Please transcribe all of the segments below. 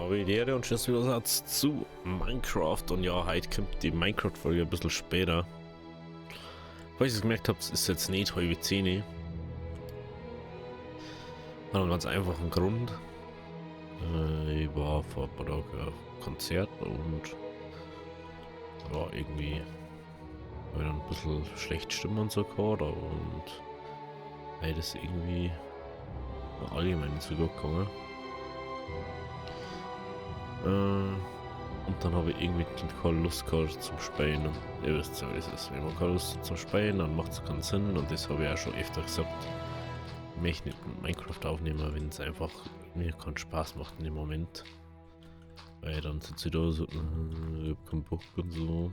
habe ich die Ehre und Tschüss wieder zu Minecraft. Und ja, heute kommt die Minecraft-Folge ein bisschen später. Falls ihr es gemerkt habt, ist jetzt nicht halb 10. Hat einen ganz einfachen Grund. Ich war vor ein paar Tagen auf Konzert und ja, irgendwie habe ich dann ein bisschen schlecht Stimme und so gehabt und weil das irgendwie allgemein nicht so gut gegangen. Und dann habe ich irgendwie keine Lust gehabt zum Spielen. Und ihr wisst ja, wie es ist. Wenn man keine Lust hat zum Spielen, dann macht es keinen Sinn. Und das habe ich auch schon öfter gesagt. Ich möchte nicht mit Minecraft aufnehmen, wenn es einfach mir keinen Spaß macht in dem Moment. Weil dann sitze ich da so, ich hab keinen Bock und so.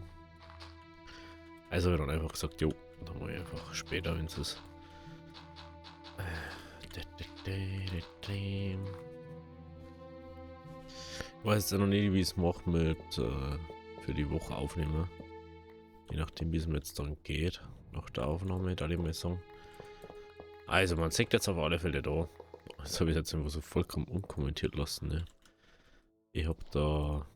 Also habe ich dann einfach gesagt, jo, dann mache ich einfach später, wenn es ist. Ich weiß jetzt noch nicht, wie ich es mache mit für die Woche aufnehmen. Je nachdem, wie es mir jetzt dann geht. Nach der Aufnahme, da ich mal sagen. Also, man sieht jetzt auf alle Fälle da. Das habe ich jetzt einfach so vollkommen unkommentiert lassen. Ne? Ich habe da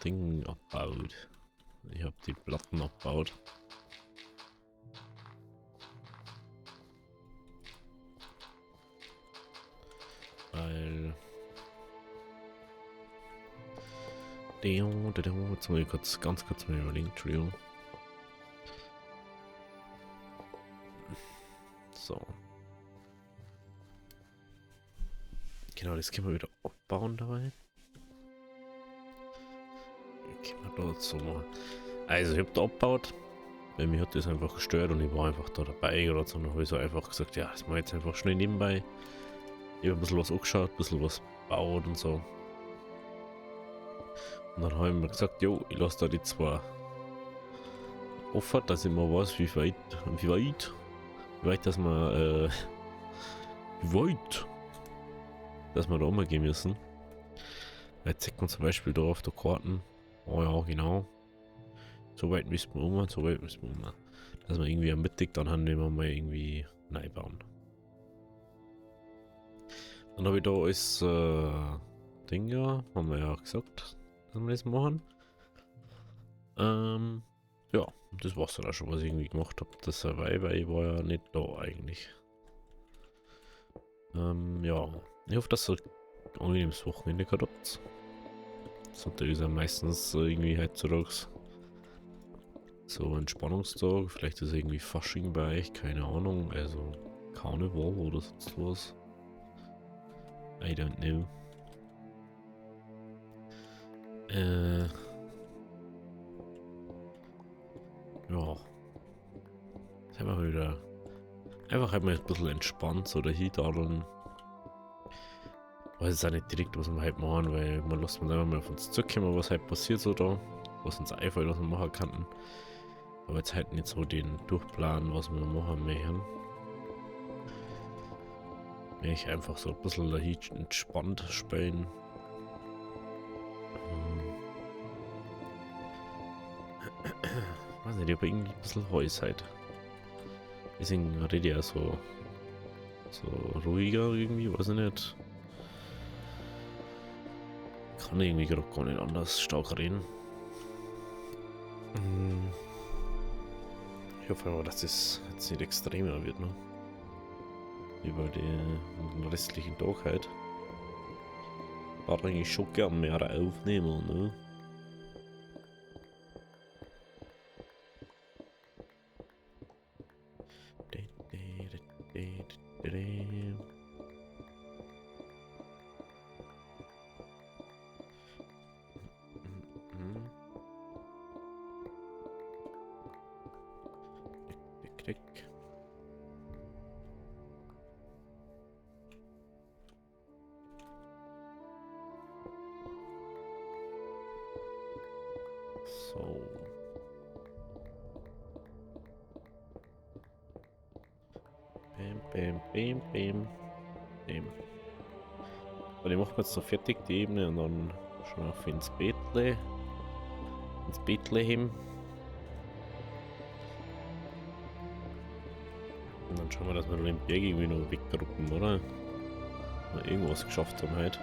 Dinge abgebaut. Ich habe die Platten abgebaut. Weil jetzt muss ich ganz kurz mal überlegen, Entschuldigung. So. Genau, das können wir wieder abbauen dabei. Können wir da jetzt so mal. Also ich habe da abgebaut, weil mich hat das einfach gestört und ich war einfach da dabei oder so. Und dann habe ich so einfach gesagt, ja, das mache ich jetzt einfach schnell nebenbei. Ich habe ein bisschen was angeschaut, ein bisschen was gebaut und so. Und dann habe ich mir gesagt, jo, ich lasse da die zwei offen, dass ich mal weiß, wie weit, dass wir, dass wir da umgehen müssen. Jetzt sieht man zum Beispiel da auf der Karten, oh ja, genau, so weit müssen wir um, so weit müssen wir um. Dass wir irgendwie am Mittag dann haben, wir mal irgendwie neu bauen. Dann habe ich da alles Ding, ja, haben wir ja gesagt, dass wir das machen. Ja, das war's dann auch schon, was ich irgendwie gemacht habe. Das Survival, weil ich war ja nicht da eigentlich. Ja, ich hoffe, dass ihr ein angenehmes Wochenende gehabt habt. Sonntag ist ja meistens irgendwie heutzutage so ein Entspannungstag. Vielleicht ist irgendwie Fasching bei euch, keine Ahnung. Also Karneval oder sonst was. I don't know. Ja. Jetzt haben wir wieder. Einfach halt mal ein bisschen entspannt, so dahin dadeln. Weiß jetzt auch nicht direkt, was wir halt machen, weil man lässt uns einfach mal auf uns zurückkommen, was halt passiert so da. Was uns einfällt, was wir machen könnten. Aber jetzt halt nicht so den Durchplan, was wir machen möchten. Ich einfach so ein bisschen dahin entspannt spielen. Weiß nicht, ich habe irgendwie ein bisschen Häusheit. Deswegen rede ich ja so ruhiger irgendwie, weiß ich nicht. Kann irgendwie gerade gar nicht anders stark reden. Ich hoffe aber, dass das jetzt nicht extremer wird, ne? Über den restlichen Tag halt. Ich würde eigentlich schon gern mehr aufnehmen, ne? Klick. So. Bam. Und ich mache jetzt so fertig die Ebene und dann schon auf ins Bethlehem. Und dann schauen wir, dass wir den Berg irgendwie noch wegdrucken, oder? Mal irgendwas geschafft haben heute.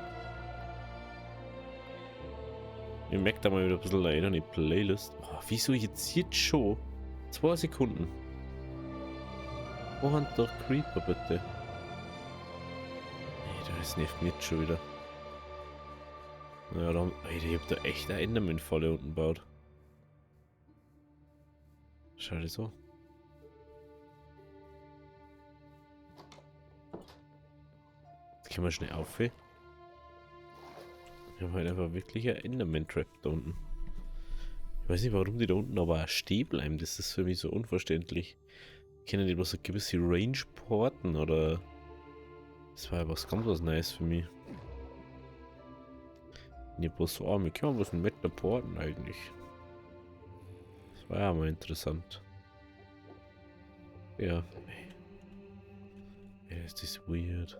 Ich merke da mal wieder ein bisschen rein an die Playlist. Oh, wieso jetzt schon? 2 Sekunden. Wo hat der Creeper bitte? Nee, das nervt mich jetzt schon wieder. Ja, dann, Alter, ich hab da echt eine Enderman-Falle unten gebaut. Schau dir so. Jetzt können wir schnell auf. Wir haben halt einfach wirklich ein Enderman-Trap da unten. Ich weiß nicht, warum die da unten aber auch stehen bleiben. Das ist für mich so unverständlich. Kennen die bloß eine gewisse Range porten oder? Das war ja was ganz was Neues für mich. Nicht bloß so, wir können was mit der porten eigentlich. Das war ja mal interessant. Ja. Ja, ist das weird.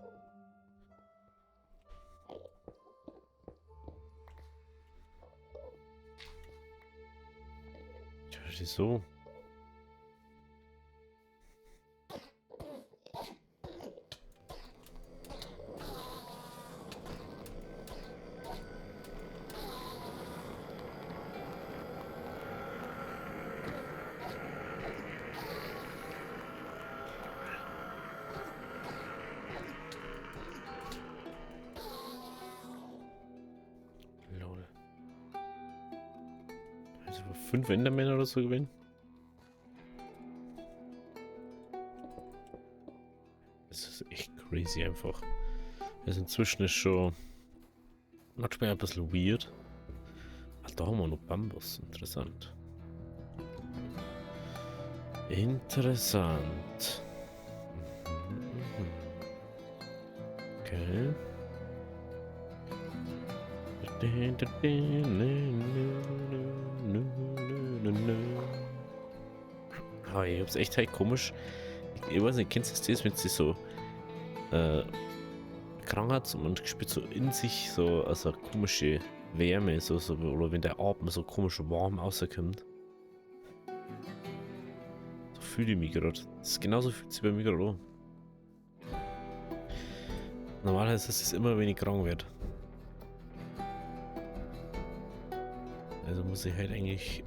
Ja, das ist so. Lol. Also 5 Endermen oder so gewinnen. Das ist echt crazy einfach. Also inzwischen ist schon manchmal ein bisschen weird. Ach, da haben wir noch Bambus. Interessant. Interessant. Okay. Ah, ich hab's echt halt komisch. Ich weiß nicht, kennst du das, wenn sie so krank hat und man spürt so in sich so also komische Wärme, so, oder wenn der Atem so komisch warm rauskommt. So fühle ich mich gerade. Das ist genauso fühlt sich bei mir gerade an. Normalerweise ist es immer, wenn ich krank werde. Also muss ich halt eigentlich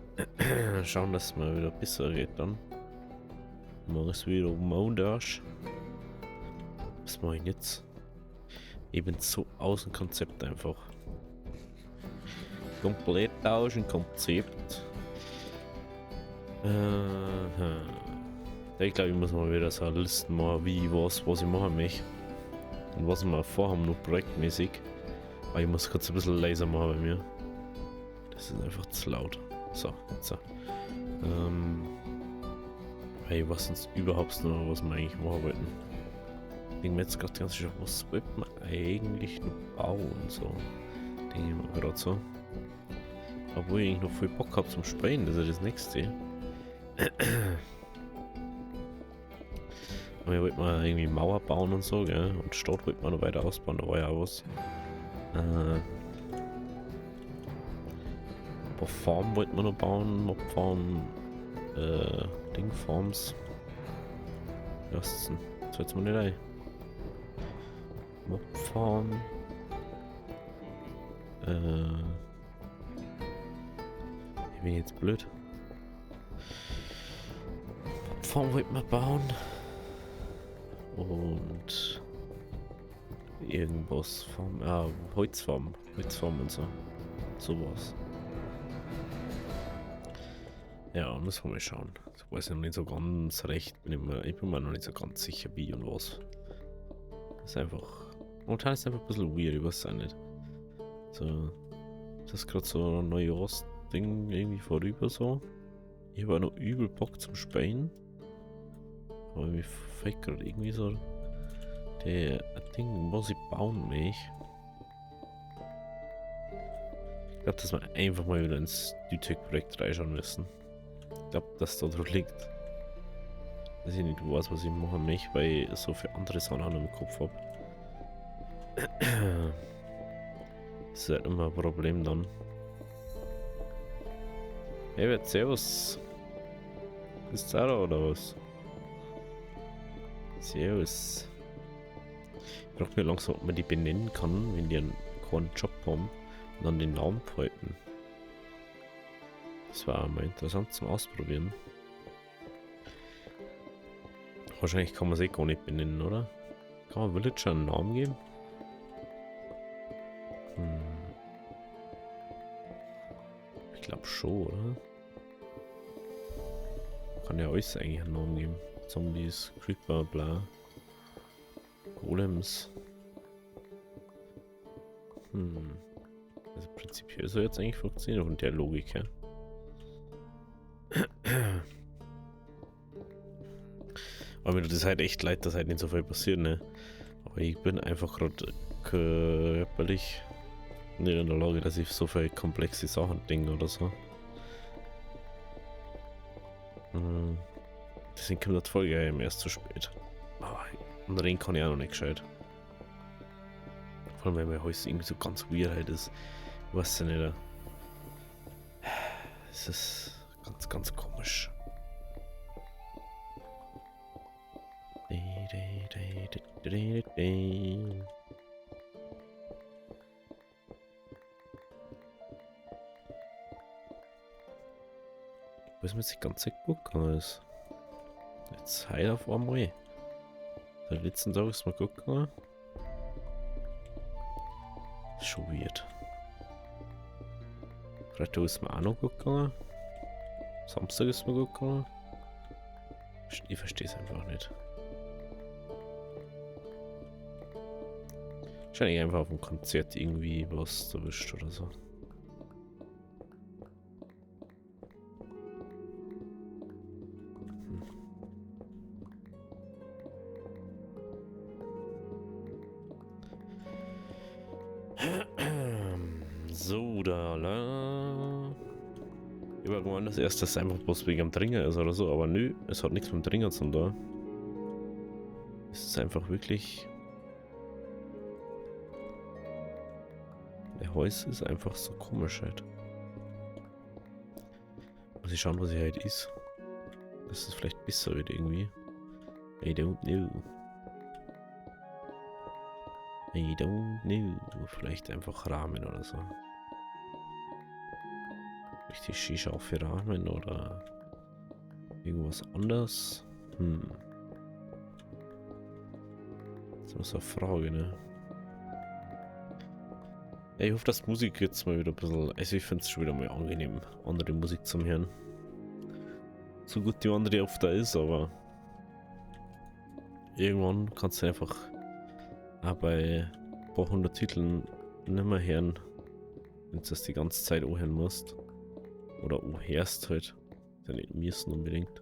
schauen, dass es mal wieder besser geht dann. Morgen ist wieder Montag. Was mache ich jetzt? Ich bin so aus dem Konzept einfach. Komplett aus dem Konzept. Ich glaube, ich muss mal wieder so eine Liste machen, wie, was ich machen möchte. Und was wir vorhaben, noch projektmäßig. Aber ich muss kurz ein bisschen leiser machen bei mir. Das ist einfach zu laut. So, jetzt so. Hey, was uns überhaupt noch, was wir eigentlich machen wollten. Ich denke mir jetzt gerade ganz schön, was wollten wir eigentlich noch bauen? So. Denke ich mir gerade so. Obwohl ich eigentlich noch viel Bock habe zum Sprayen, das ist ja das nächste. Aber wir wollten mal irgendwie Mauer bauen und so, gell? Und Stadt wollten wir noch weiter ausbauen, da war ja auch was. Ein Farm wollten wir noch bauen, Mobfarm, Dingfarms. Was ist denn? Das hört mir nicht ein. Mobfarm. Ich bin jetzt blöd. Mobfarm wollten wir bauen. Und irgendwas Farm, Holzfarm und so. Sowas. Ja, müssen wir mal schauen. Ich weiß ja noch nicht so ganz recht. Ich bin mir noch nicht so ganz sicher, wie und was. Das ist einfach. Momentan ist es einfach ein bisschen weird, ich weiß es auch nicht. So. Das ist gerade so ein Neujahrsding irgendwie vorüber so. Ich habe auch noch übel Bock zum Spielen. Aber mir fällt gerade irgendwie so. Der Ding, was ich bauen möchte. Ich glaube, dass wir einfach mal wieder ins DTech-Projekt reinschauen müssen. Ich glaube, dass da drauf liegt. Dass ich nicht weiß, was ich machen möchte, weil ich so viele andere Sachen auch noch im Kopf habe. Das ist halt immer ein Problem dann. Hey, wer servus? Ist Zara oder was? Servus. Ich frage mich langsam, ob man die benennen kann, wenn die einen keinen Job haben und dann den Namen behalten. Das war mal interessant zum Ausprobieren. Wahrscheinlich kann man es eh gar nicht benennen, oder? Kann man Villager einen Namen geben? Ich glaube schon, oder? Kann ja alles eigentlich einen Namen geben. Zombies, Creeper, bla. Golems. Also prinzipiell soll jetzt eigentlich funktionieren von der Logik her. Aber mir tut es halt echt leid, dass halt nicht so viel passiert, ne? Aber ich bin einfach gerade körperlich nicht in der Lage, dass ich so viele komplexe Sachen denke oder so. Deswegen kommt die Folge ja eben erst zu spät. Aber und reden kann ich auch noch nicht gescheit. Vor allem, weil mein Haus irgendwie so ganz weird halt ist. Weißt du nicht. Es ist ganz, ganz komisch. Was mir jetzt die ganze Zeit gut gegangen ist. Jetzt heil auf einmal. Der letzten Tag ist mir gut gegangen. Ist schon weird. Freitag ist mir auch noch gut gegangen. Samstag ist mir gut gegangen. Ich verstehe es einfach nicht. Wahrscheinlich einfach auf dem Konzert irgendwie was erwischt oder so. So, da, la. Ich war gemeint, dass erst das einfach bloß wegen dem Dringer ist oder so, aber nö, es hat nichts mit dem Dringer zu tun da. Es ist einfach wirklich. Der Haus ist einfach so komisch halt. Muss ich schauen, was hier halt ist. Dass es vielleicht besser wird irgendwie. I don't know. I don't know. Vielleicht einfach Rahmen oder so. Richtig Shisha für Rahmen oder irgendwas anderes. Das ist eine Frage, ne? Ich hoffe, dass Musik jetzt mal wieder ein bisschen. Also, ich finde es schon wieder mal angenehm, andere Musik zu hören. So gut die andere oft da ist, aber irgendwann kannst du einfach auch bei ein paar hundert Titeln nicht mehr hören, wenn du das die ganze Zeit anhören musst. Oder anhörst halt. Ja, nicht müssen unbedingt.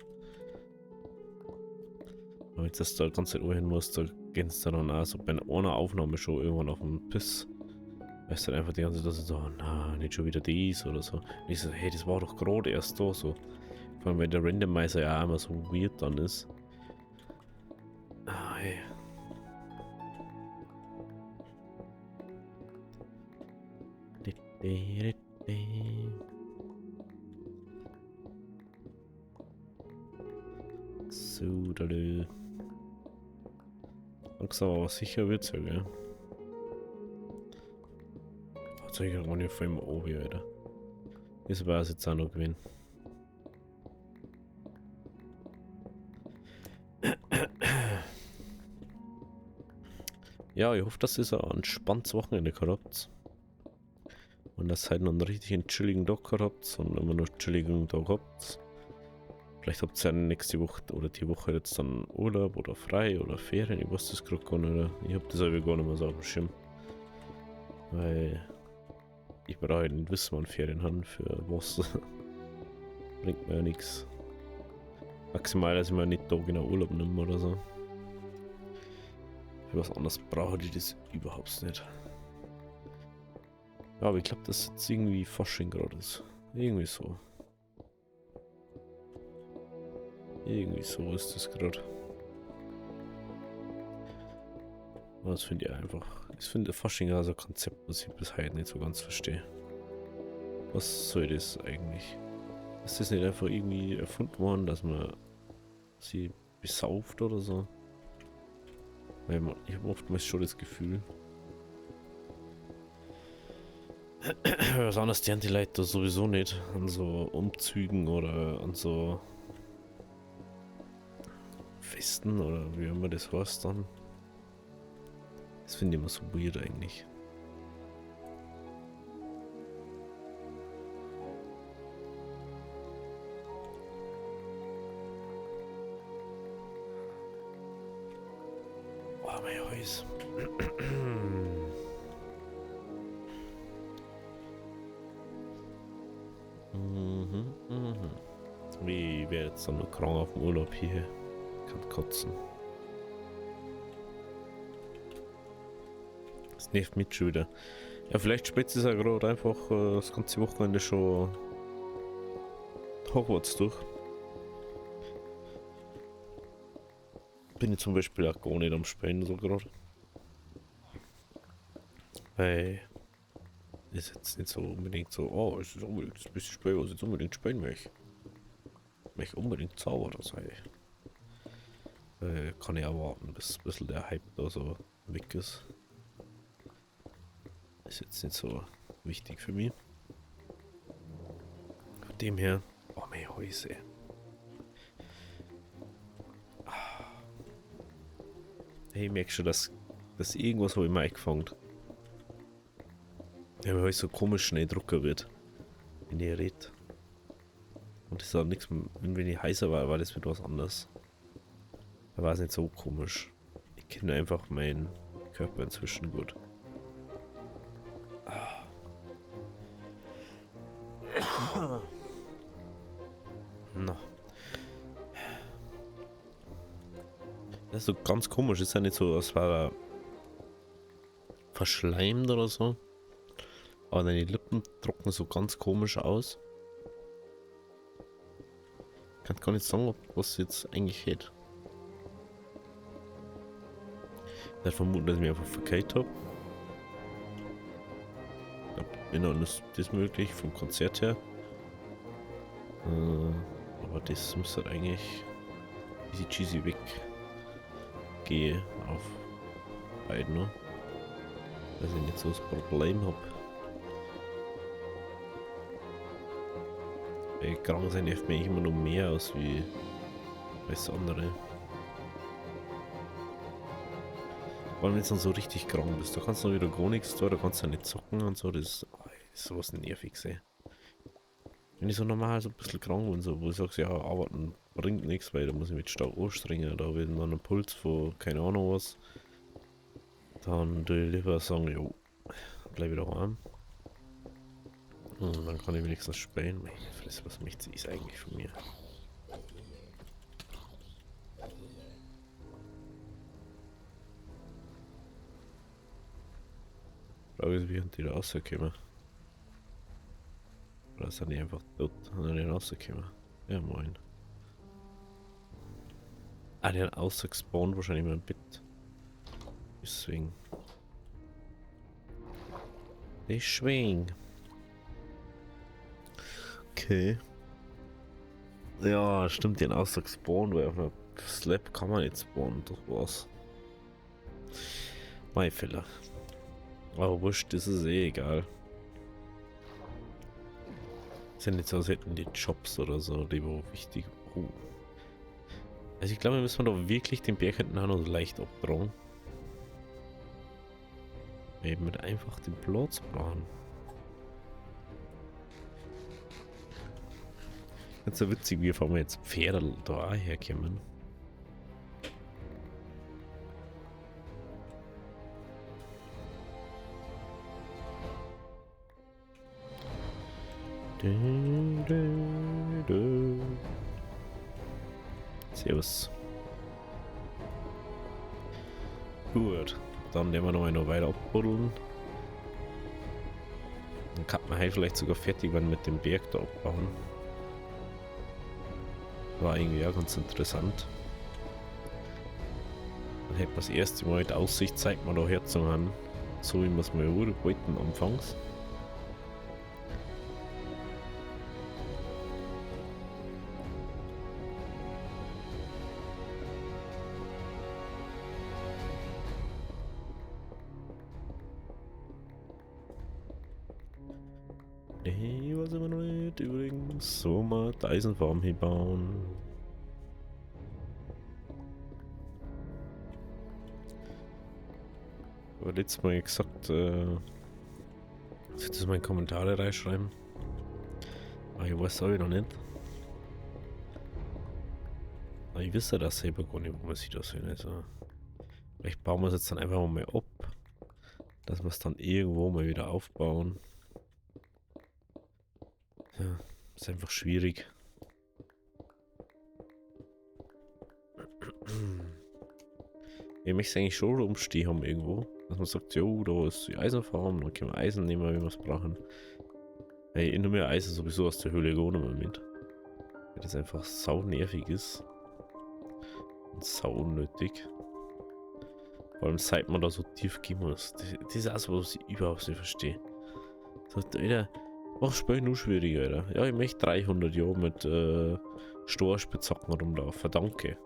Aber wenn du das da die ganze Zeit anhören musst, da gehst du dann auch so bei einer Aufnahme schon irgendwann auf den Piss. Weißt du dann einfach die ganze Zeit, dass du so, na, nicht schon wieder dies oder so. Und ich so, hey, das war doch gerade erst da so. Vor allem, weil der Randomizer ja auch immer so weird dann ist. Ah, hey. So, da. Langsam aber sicher wird's ja, gell? Zeig ich auch nicht vor allem oben, Alter. Das war es jetzt auch noch gewesen. Ja, ich hoffe, dass ihr so ein entspanntes Wochenende gehabt habt. Und dass ihr halt noch einen richtig chilligen Tag gehabt habt und immer noch einen chilligen Tag habt. Vielleicht habt ihr ja nächste Woche oder die Woche jetzt dann Urlaub oder frei oder Ferien. Ich weiß das gerade gar nicht. Oder? Ich hab das aber gar nicht mehr so auf dem Schirm. Weil ich brauche halt nicht wissen, wann Ferien haben für was. Bringt mir ja nichts. Maximal, dass ich mir nicht da genau Urlaub nehme oder so. Für was anderes brauche ich das überhaupt nicht. Ja, aber ich glaube, dass jetzt irgendwie Fasching gerade ist. Irgendwie so. Irgendwie so ist das gerade. Das finde ich einfach. Ich finde Fasching also ein Konzept, was ich bis heute nicht so ganz verstehe. Was soll das eigentlich? Ist das nicht einfach irgendwie erfunden worden, dass man sie besauft oder so? Weil ich habe oftmals schon das Gefühl, was anderes die Leute da sowieso nicht an so Umzügen oder an so Festen oder wie immer das heißt dann. Das finde ich immer so weird eigentlich. Oh, mein Haus. Ich werde jetzt dann noch krank auf dem Urlaub hier. Kann kotzen. Das nervt mich schon wieder. Ja, vielleicht spielt es ja gerade einfach das ganze Wochenende schon Hogwarts durch. Bin ich zum Beispiel auch gar nicht am Spielen so gerade. Weil ist jetzt nicht so unbedingt so, oh, es ist unbedingt das beste Spiel, was ich jetzt unbedingt spielen möchte. Ich möchte unbedingt Zauberer sein. Kann ich auch warten, bis ein bisschen der Hype da so weg ist. Ist jetzt nicht so wichtig für mich. Von dem her, oh mein Häuser. Hey, ich merke schon, dass irgendwas habe ich mal eingefangen. Ja, weil ich so komisch schnell drucker wird, wenn ich rede. Und das ist auch nichts, wenn ich heißer war das wieder was anderes. Da war es nicht so komisch. Ich kenne einfach meinen Körper inzwischen gut. Na. Das ist so ganz komisch, ist ja nicht so, als war er verschleimt oder so. Aber deine Lippen trocknen so ganz komisch aus. Ich kann gar nicht sagen, was jetzt eigentlich hält. Ich werde vermuten, dass ich mich einfach verkeilt habe. Wenn dann ist das möglich, vom Konzert her. Aber das müsste halt eigentlich easy cheesy weggehen auf beiden, ne? Dass ich nicht so das Problem habe. Bei krank sein nervt mich immer noch mehr aus wie alles andere. Vor allem wenn du dann so richtig krank bist, da kannst du wieder gar nichts tun, da kannst du nicht zocken und so, das ist sowas nervig, ey. Wenn ich so normal so ein bisschen krank bin, so, wo ich sage, ja, arbeiten bringt nichts, weil da muss ich mich stark anstrengen, da habe ich dann einen Puls von keine Ahnung was, dann würde ich lieber sagen, jo, bleib wieder heim. Und dann kann ich wenigstens spielen. Meine Fresse, was möchte sie ist eigentlich von mir? Frage ist, wie sind die da rausgekommen? Oder sind die einfach dort und dann rausgekommen? Ja, moin. Ah, die haben ausgespawnt wahrscheinlich mein Bett. Deswegen. Deswegen. Okay. Ja, stimmt, den Ausdruck spawnen, weil auf einer Slab kann man nicht spawnen, das war's. Mein Fehler. Aber wurscht, das ist eh egal. Sind nicht so, als hätten die Jobs oder so, die wo wichtig. Also ich glaube, wir müssen da wirklich den Berg hinten auch noch leicht abtragen. Eben mit einfach den Platz brauchen. Nicht so witzig, wie vor allem jetzt Pferde da auch herkommen. Servus. Gut, dann nehmen wir noch weiter abbuddeln. Dann kann man halt vielleicht sogar fertig werden mit dem Berg da abbauen. War irgendwie auch ganz interessant. Dann hätten wir das erste Mal die Aussicht, zeigt man da herzumachen, so wie wir es mal wollten anfangs. Nee, was immer noch nicht übrigens. So, mal die Eisenfarm hier bauen. Aber letztes Mal gesagt, soll das mal in Kommentare reinschreiben. Aber ich weiß auch noch nicht. Aber ich wüsste das selber gar nicht, wo man sieht das hin. Also, vielleicht bauen wir es jetzt dann einfach mal ab. Dass wir es dann irgendwo mal wieder aufbauen. Ja, ist einfach schwierig. Ich möchte es eigentlich schon rumstehen haben irgendwo. Dass man sagt, jo, da ist die Eisenfarm, dann können wir Eisen nehmen, wenn wir es brauchen. Hey, ich nehme mir Eisen sowieso aus der Höhle gar nicht mehr mit. Weil das einfach sau nervig ist. Und sau unnötig. Vor allem seit man da so tief gehen muss. Das ist auch so, was ich überhaupt nicht verstehe. So, Alter, mach Spiel nur schwieriger, Alter. Ja, ich möchte 300 Jahre mit Storspitzhacken rumlaufen. Danke.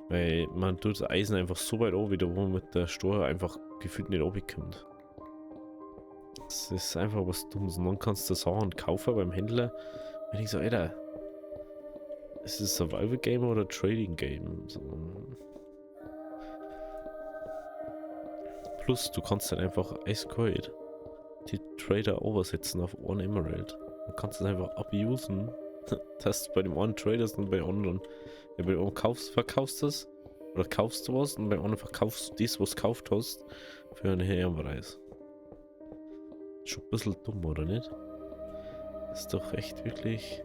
Weil man tut das Eisen einfach so weit an, wieder wo man mit der Stor einfach gefühlt nicht runterkommt. Das ist einfach was Dummes. Und dann kannst du Sachen kaufen beim Händler. Und ich so, Alter, ist es ein Survival Game oder Trading Game? So. Plus, du kannst dann einfach eiskalt die Trader oversetzen auf One Emerald. Du kannst es einfach abusen, dass du bei dem einen tradest und bei dem anderen. Ja, bei dem einen verkaufst du es oder kaufst du was und bei dem anderen verkaufst du das, was du gekauft hast, für einen höheren Preis. Schon ein bisschen dumm, oder nicht? Das ist doch echt wirklich.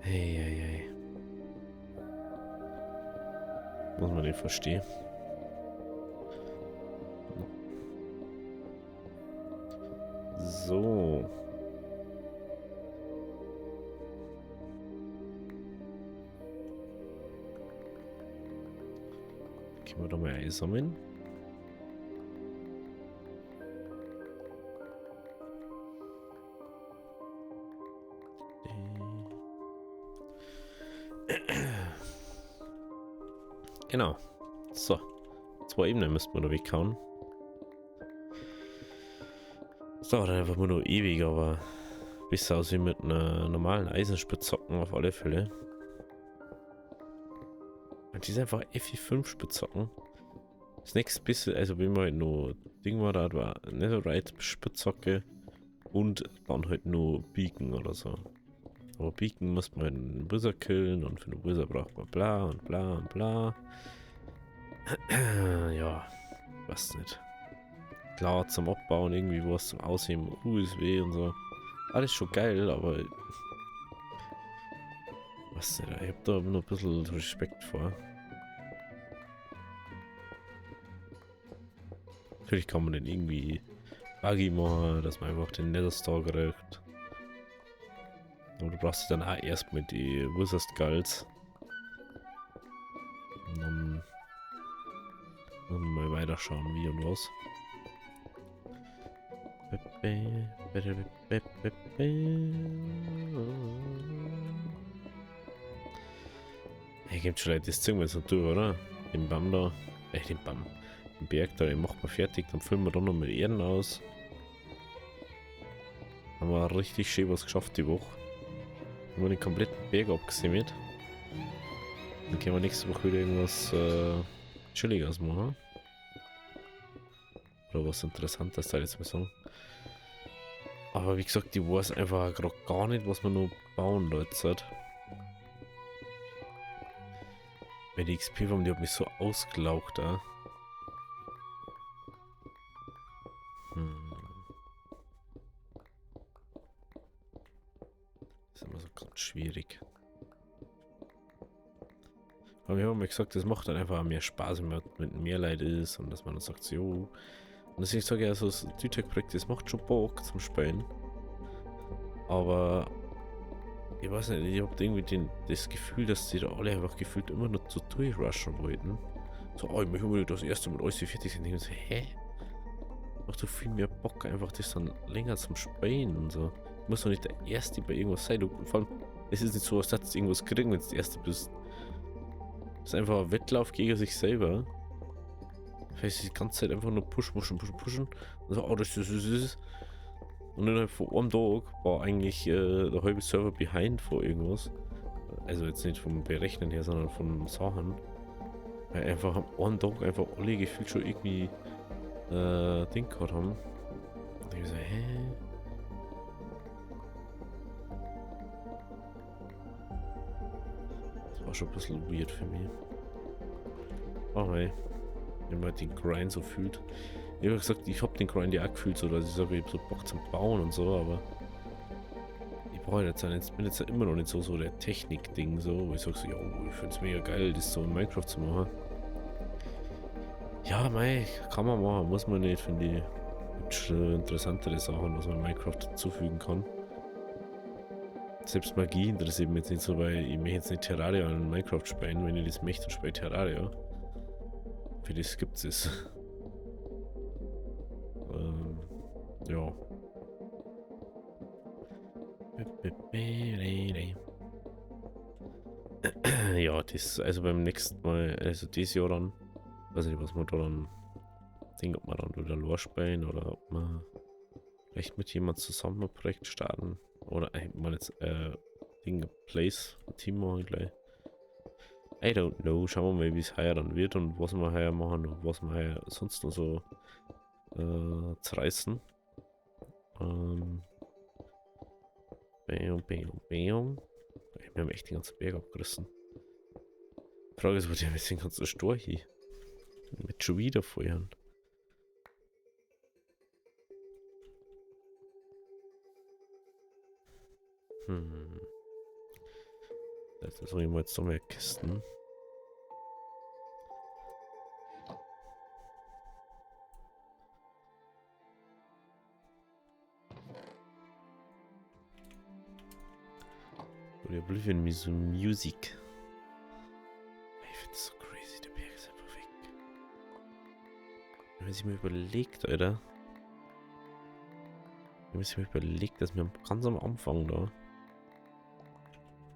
Hey, hey, hey. Muss man nicht verstehen. So. Können wir da mal einsammeln? Genau. So. 2 Ebenen müssten wir da weghauen. Das dauert einfach nur noch ewig, aber besser aus wie mit einer normalen Eisenspitzhacken auf alle Fälle. Und die ist einfach FE5 Spitzhacken. Das nächste bisschen, also wenn man halt nur Ding war, da war Netherite Spitzhacke und dann halt nur Beacon oder so. Aber Beacon muss man einen Wizard killen und für den Wizard braucht man bla und bla und bla. Ja, weiß nicht. Klar, zum Abbauen irgendwie was zum Ausheben, USW und so. Alles schon geil, aber was nicht, ich hab da nur ein bisschen Respekt vor. Natürlich kann man den irgendwie buggy machen, dass man einfach den Nether Star kriegt. Aber du brauchst dann auch erstmal die Wizard Skulls. Und dann mal weiterschauen, wie und was. Hey, gibt schon Leute, das ziehen wir jetzt noch durch, oder? Den Baum da. Den Baum. Den Berg da, den macht man fertig, dann füllen wir da noch mit Erden aus. Haben wir richtig schön was geschafft die Woche. Haben wir den kompletten Berg abgesämmelt. Dann können wir nächste Woche wieder irgendwas Chilliges machen. Oder was Interessantes da jetzt mal sagen. Aber wie gesagt, ich weiß einfach gerade gar nicht, was wir noch bauen da jetzt hat. Weil die XP vom, die hat mich so ausgelaugt da. Das ist immer so ganz schwierig. Aber wir haben mal gesagt, das macht dann einfach mehr Spaß, wenn man mit mehr Leid ist und dass man dann sagt, jo. Und deswegen sage ich ja, so das DTech-Projekt, das macht schon Bock zum Spielen. Aber ich weiß nicht, ich habe irgendwie das Gefühl, dass die da alle einfach gefühlt immer nur so durchrushen wollten. So, oh, ich möchte unbedingt das erste mit alles fertig sind. Und so, hä? Macht doch viel mehr Bock, einfach das dann länger zum Spielen und so. Du musst doch nicht der Erste bei irgendwas sein. Vor allem, es ist nicht so, als dass du irgendwas kriegen, wenn du der Erste bist. Das ist einfach ein Wettlauf gegen sich selber. Weil sie die ganze Zeit einfach nur pushen. Und so, oh, das ist. Und innerhalb von einem Tag war eigentlich der halbe Server behind vor irgendwas. Also jetzt nicht vom Berechnen her, sondern von Sachen. Weil einfach am einen Tag einfach alle gefühlt schon irgendwie Ding gehabt haben. Und ich so, hä? Das war schon ein bisschen weird für mich. Aber hey, wenn man den Grind so fühlt. Ich habe gesagt, ich habe den Grind ja auch gefühlt, so dass ich sage, ich habe so Bock zum Bauen und so, aber ich brauche jetzt, bin jetzt immer noch nicht so der Technik-Ding, so, wo ich sage so, ja, ich finde es mega geil, das so in Minecraft zu machen. Ja, mei, kann man machen, muss man nicht, finde ich. Gibt schon interessantere Sachen, was man in Minecraft hinzufügen kann. Selbst Magie interessiert mich jetzt nicht so, weil ich möchte jetzt nicht Terraria in Minecraft spielen. Wenn ich das möchte, dann spiele ich Terraria. Für das gibt es. Ja. Ja, das, also beim nächsten Mal, also dieses Jahr dann, weiß nicht, was wir da dann denken, ob wir dann wieder losspielen oder ob wir vielleicht mit jemand zusammen ein Projekt starten. Oder mal jetzt Ding Place, ein Team machen gleich. I don't know, schauen wir mal, wie es heuer dann wird und was wir heuer machen und was wir heuer sonst noch so zerreißen. Bam, bam, bam. Wir haben echt den ganzen Berg abgerissen. Die Frage ist, wo der mit den ganzen Stor hier? Mit schon wieder feuern. Das suche ich mal jetzt noch mehr Kisten. Oder Oblivion Music. Ich finde das so crazy, der Berg ist einfach weg. Wenn man sich mal überlegt, Alter. Wenn man sich mal überlegt, dass wir ganz am Anfang da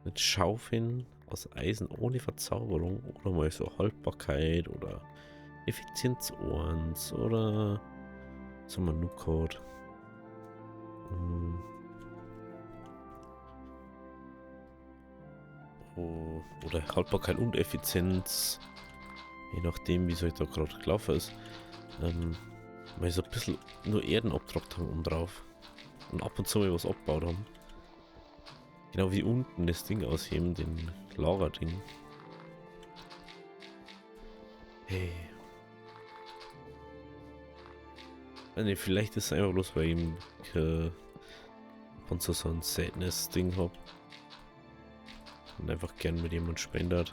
mit Schaufeln aus Eisen ohne Verzauberung oder mal so Haltbarkeit oder Effizienz 1 oder so mal Nucode. Oder Haltbarkeit und Effizienz, je nachdem wie es euch da gerade gelaufen ist, weil so ein bisschen nur Erden abgetragt haben oben drauf und ab und zu mal was abgebaut haben. Genau wie unten das Ding ausheben, den Lagerding. Hey. Also vielleicht ist es einfach bloß, weil ich so ein seltenes Ding habe. Und einfach gern mit jemandem spendet,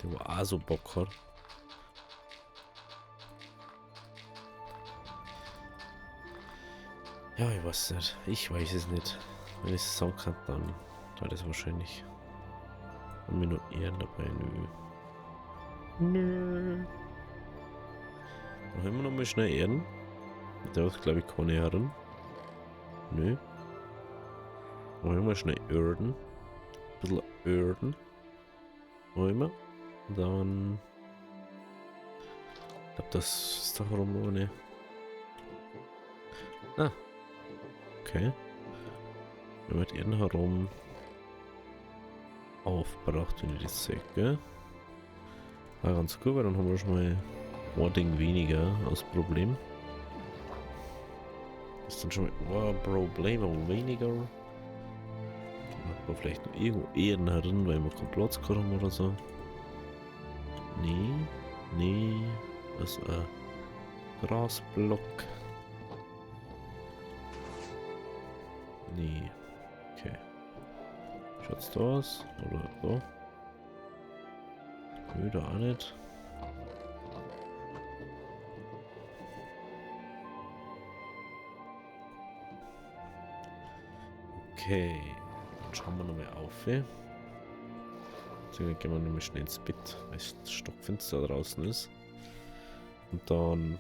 der auch so Bock hat. Ja, ich weiß nicht. Ich weiß es nicht. Wenn ich es sagen kann, dann hat es wahrscheinlich. Haben wir noch Ehren dabei? Nö. Dann haben wir noch mal schnell Ehren. Der hat, glaube ich, keine Ehren. Nö. Dann haben wir schnell Erden. Ein bisschen Erden. Einmal. Dann. Ich glaube, das ist doch warum ohne. Ah. Okay. Wir mit Erden herum aufgebracht, wenn ich das sehe, gell? War ganz gut, weil dann haben wir schon mal ein Ding weniger als Problem. Das ist dann schon mal ein Problem weniger. Hat man vielleicht noch irgendwo Ehren herin, weil wir keinen Platz haben oder so. Nee, das ist ein Grasblock. Nee, okay. Schaut's da aus? Oder da? Nö, da auch nicht. Okay, dann schauen wir nochmal auf. Deswegen gehen wir nochmal schnell ins Bett, weil es stockfinster draußen ist. Und dann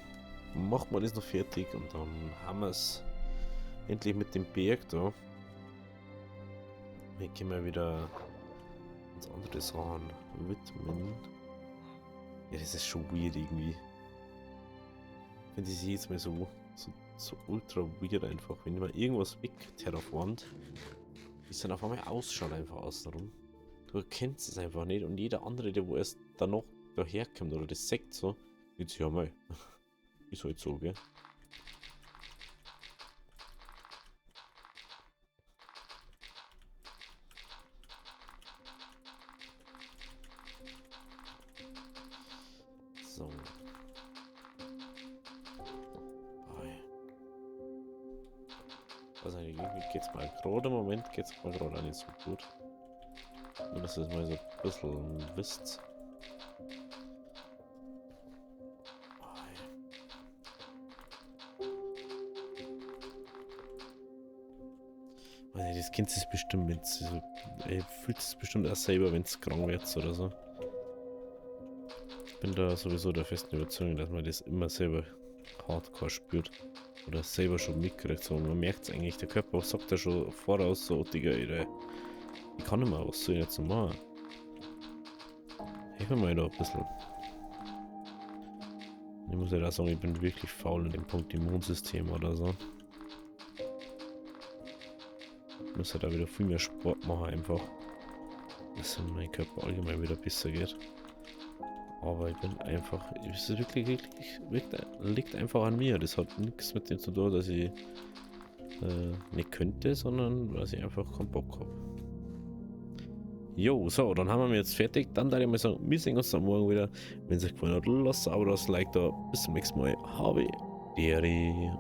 machen wir das noch fertig und dann haben wir es endlich mit dem Berg da. Hier gehen wir wieder ganz andere Sachen widmen. Ja, das ist schon weird irgendwie. Finde ich jetzt mal so ultra weird einfach, wenn man irgendwas wegterraformt, wie es dann auf einmal ausschaut einfach außenrum. Du erkennst es einfach nicht und jeder andere, der wo erst dann noch daherkommt oder das sagt so, jetzt ja mal, ist halt so, gell? So. Also irgendwie geht's mal gerade im Moment geht's mal gerade nicht so gut. Nur dass ihr es mal so ein bisschen wisst. Das Kind ist bestimmt, wenn es so, fühlt es bestimmt auch selber, wenn es krank wird oder so. Ich bin da sowieso der festen Überzeugung, dass man das immer selber hardcore spürt. Oder selber schon mitkriegt. So. Man merkt es eigentlich, der Körper sagt ja schon voraus so, Digga, ich kann nicht mehr, was soll ich jetzt noch machen? Helfen wir mir da ein bisschen. Ich muss ja auch sagen, ich bin wirklich faul in dem Punkt Immunsystem oder so. Ich muss halt auch wieder viel mehr Sport machen einfach. Dass mein Körper allgemein wieder besser geht. Aber ich bin einfach, es ist wirklich, liegt einfach an mir. Das hat nichts mit dem zu tun, dass ich nicht könnte, sondern dass ich einfach keinen Bock habe. Jo, so, dann haben wir jetzt fertig. Dann darf ich mal sagen, wir sehen uns dann morgen wieder. Wenn es euch gefallen hat, lasst aber das Like da. Bis zum nächsten Mal. Habe Deri.